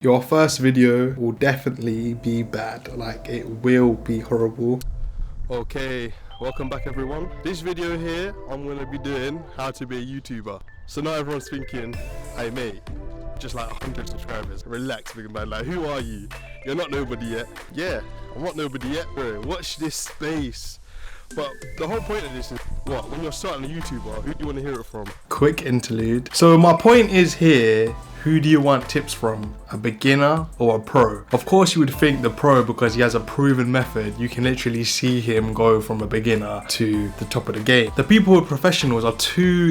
Your first video will definitely be bad, like it will be horrible. Okay, welcome back everyone. This video here, I'm gonna be doing how to be a YouTuber. So now everyone's thinking, hey mate, just like 100 subscribers. Relax, big man, like who are you? You're not nobody yet. Yeah, I'm not nobody yet, bro. Watch this space. But the whole point of this is, what? When you're starting a YouTuber, who do you want to hear it from? Quick interlude. So my point is here, who do you want tips from? A beginner or a pro? Of course you would think the pro because he has a proven method. You can literally see him go from a beginner to the top of the game. The people who are professionals are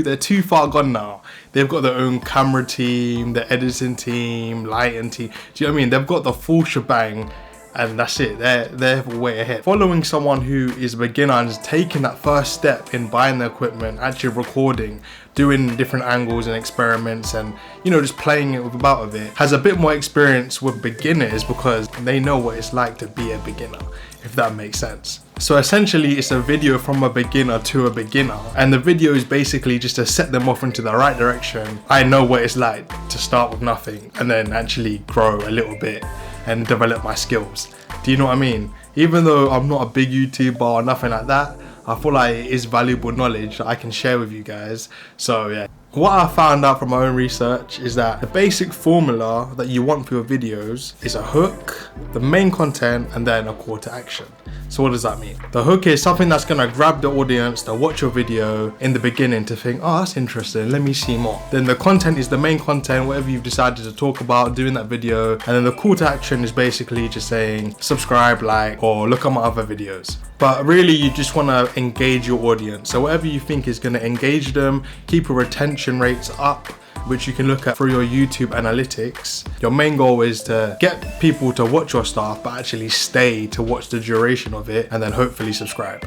they're too far gone now. They've got their own camera team, their editing team, lighting team. Do you know what I mean? They've got the full shebang. And that's it, they're way ahead. Following someone who is a beginner and is taking that first step in buying the equipment, actually recording, doing different angles and experiments and, you know, just playing it about with it, has a bit more experience with beginners because they know what it's like to be a beginner, if that makes sense. So essentially it's a video from a beginner to a beginner, and the video is basically just to set them off into the right direction. I know what it's like to start with nothing and then actually grow a little bit and develop my skills. Do you know what I mean? Even though I'm not a big YouTuber or nothing like that, I feel like it is valuable knowledge that I can share with you guys. So yeah. What I found out from my own research is that the basic formula that you want for your videos is a hook, the main content, and then a call to action. So what does that mean? The hook is something that's gonna grab the audience to watch your video in the beginning to think, oh, that's interesting, let me see more. Then the content is the main content, whatever you've decided to talk about during that video. And then the call to action is basically just saying, subscribe, like, or look at my other videos. But really you just wanna engage your audience. So whatever you think is gonna engage them, keep your retention rates up, which you can look at through your YouTube analytics. Your main goal is to get people to watch your stuff, but actually stay to watch the duration of it and then hopefully subscribe.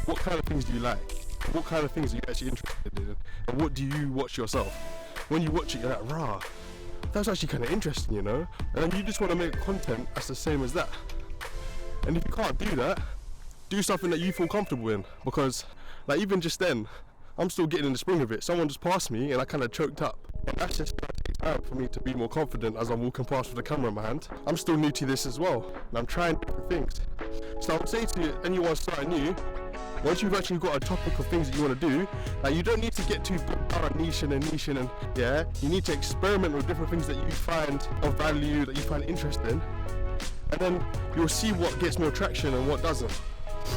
What kind of things do you like? What kind of things are you actually interested in? And what do you watch yourself? When you watch it, you're like, rah, that's actually kind of interesting, you know? And then you just want to make content that's the same as that. And if you can't do that, do something that you feel comfortable in. Because, like, even just then, I'm still getting in the spring of it. Someone just passed me and I kind of choked up. And that's just gonna take time for me to be more confident as I'm walking past with the camera in my hand. I'm still new to this as well, and I'm trying different things. So I would say to anyone starting new, once you've actually got a topic of things that you want to do, like, you don't need to get too bogged down on niche and yeah, you need to experiment with different things that you find of value, that you find interesting, and then you'll see what gets more traction and what doesn't.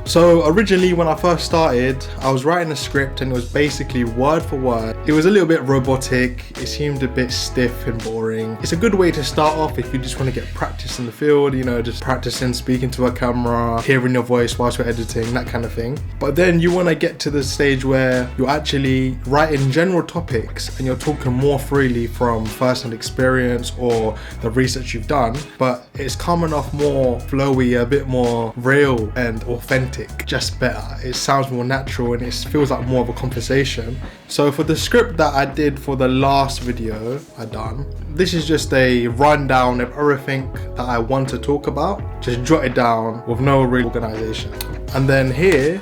So originally when I first started, I was writing a script and it was basically word for word. It was a little bit robotic, it seemed a bit stiff and boring. It's a good way to start off if you just want to get practice in the field, you know, just practicing speaking to a camera, hearing your voice whilst you're editing, that kind of thing. But then you want to get to the stage where you're actually writing general topics and you're talking more freely from first-hand experience or the research you've done, but it's coming off more flowy, a bit more real and authentic, just better. It sounds more natural and it feels like more of a conversation. So for the script that I did for the last video I done, this is just a rundown of everything that I want to talk about, just jot it down with no real organization. And then here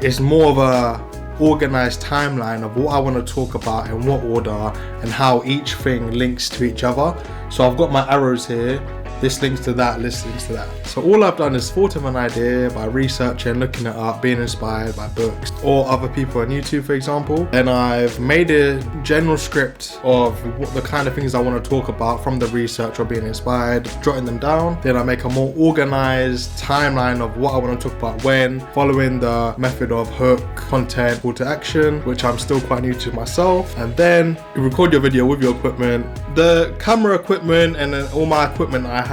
is more of a organized timeline of what I want to talk about in what order and how each thing links to each other. So I've got my arrows here. This links to that, this links to that. So all I've done is thought of an idea by researching, looking it up, being inspired by books or other people on YouTube, for example. Then I've made a general script of what the kind of things I want to talk about from the research or being inspired, jotting them down. Then I make a more organized timeline of what I want to talk about when, following the method of hook, content, call to action, which I'm still quite new to myself. And then you record your video with your equipment. The camera equipment and then all my equipment I have,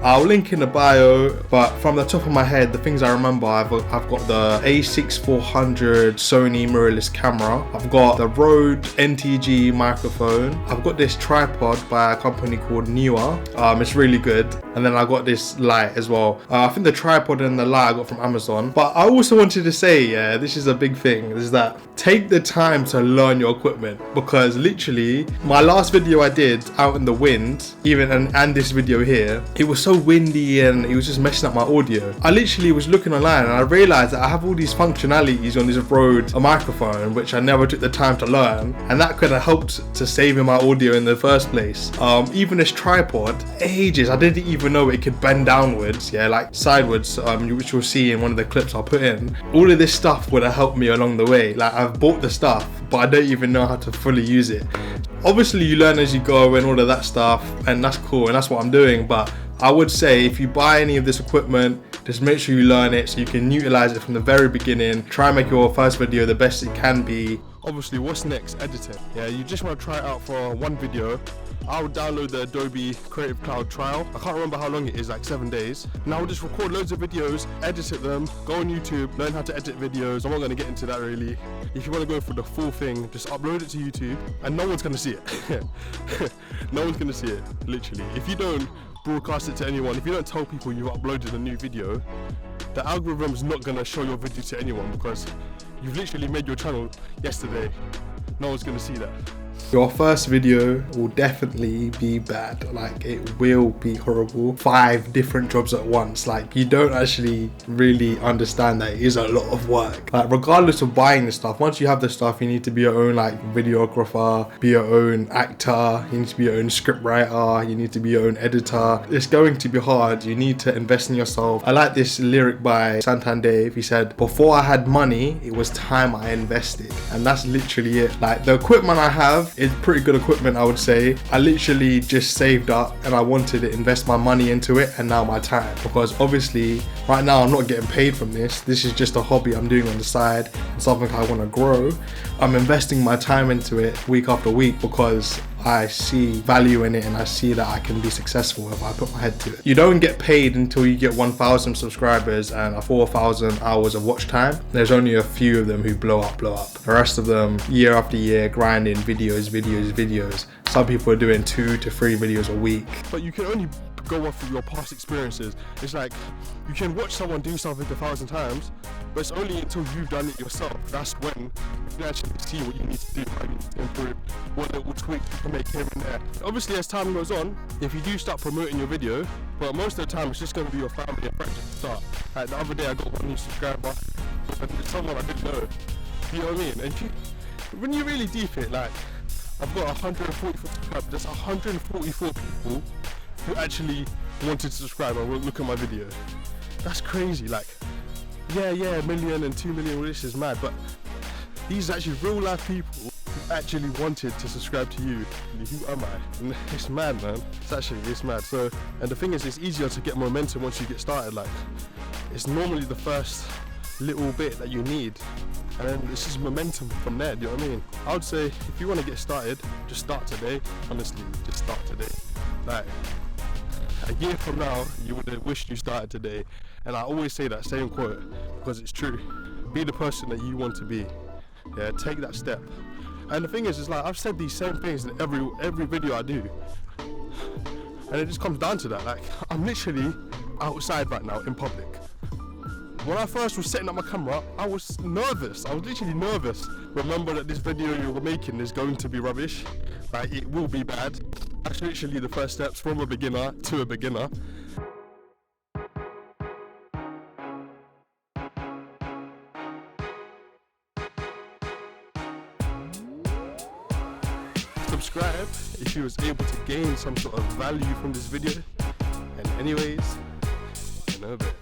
I'll link in the bio, but from the top of my head, the things I remember, I've got the A6400 Sony mirrorless camera, I've got the Rode NTG microphone, I've got this tripod by a company called Neewer, it's really good. And then I got this light as well. I think the tripod and the light I got from Amazon. But I also wanted to say, yeah, this is a big thing, is that take the time to learn your equipment, because literally my last video I did out in the wind, and this video here, it was so windy and it was just messing up my audio. I literally was looking online and I realized that I have all these functionalities on this Rode microphone which I never took the time to learn, and that could have helped to saving my audio in the first place. Even this tripod, ages, I didn't even know it could bend downwards, yeah, like sideways, which you'll see in one of the clips I'll put in. All of this stuff would have helped me along the way. Like, I've bought the stuff, but I don't even know how to fully use it. Obviously you learn as you go and all of that stuff, and that's cool, and that's what I'm doing. But I would say if you buy any of this equipment, just make sure you learn it so you can utilize it from the very beginning. Try and make your first video the best it can be. Obviously, what's next? Editing. Yeah, you just want to try it out for one video. I'll download the Adobe Creative Cloud trial. I can't remember how long it is, like 7 days. Now I'll just record loads of videos, edit them, go on YouTube, learn how to edit videos. I'm not going to get into that really. If you want to go for the full thing, just upload it to YouTube and no one's going to see it. No one's going to see it, literally. If you don't broadcast it to anyone, if you don't tell people you've uploaded a new video, the algorithm's not going to show your video to anyone because you've literally made your channel yesterday. No one's going to see that. Your first video will definitely be bad. Like, it will be horrible. 5 different jobs at once. Like, you don't actually really understand that it is a lot of work. Like, regardless of buying the stuff, once you have the stuff, you need to be your own like videographer, be your own actor, you need to be your own script writer, you need to be your own editor. It's going to be hard. You need to invest in yourself. I like this lyric by Sandisk. He said, "Before I had money, it was time I invested." And that's literally it. Like, the equipment I have is pretty good equipment, I would say. I literally just saved up and I wanted to invest my money into it, and now my time, because obviously right now I'm not getting paid from this. This is just a hobby I'm doing on the side, something I want to grow. I'm investing my time into it week after week because I see value in it and I see that I can be successful if I put my head to it. You don't get paid until you get 1,000 subscribers and 4,000 hours of watch time. There's only a few of them who blow up. The rest of them, year after year, grinding videos. Some people are doing 2 to 3 videos a week. But you can only go off of your past experiences. It's like you can watch someone do something 1,000 times, but it's only until you've done it yourself that's when you can actually see what you need to do, how you need to improve, what little tweaks you can make here and there. Obviously, as time goes on, if you do start promoting your video, but most of the time it's just going to be your family and friends to start. Like the other day I got 1 new subscriber, and it's someone I didn't know. You know what I mean? And when you really deep it, like, I've got 144 subscribers. There's 144 people who actually wanted to subscribe and will look at my video. That's crazy. Like, yeah, 1 million and 2 million, well, this is mad, but these are actually real life people who actually wanted to subscribe to you. Who am I? And it's mad, man. It's mad. So, and the thing is, it's easier to get momentum once you get started. Like, it's normally the first little bit that you need, and then it's just momentum from there. Do you know what I mean? I would say if you want to get started, just start today. Honestly, just start today. Like, a year from now, you would have wished you started today. And I always say that same quote because it's true. Be the person that you want to be. Yeah, take that step. And the thing is, it's like I've said these same things in every video I do, and it just comes down to that. Like, I'm literally outside right now in public. When I first was setting up my camera, I was nervous. I was literally nervous. Remember that this video you're making is going to be rubbish. Like, it will be bad. That's literally the first steps from a beginner to a beginner. Subscribe if you was able to gain some sort of value from this video. And anyways, in a bit.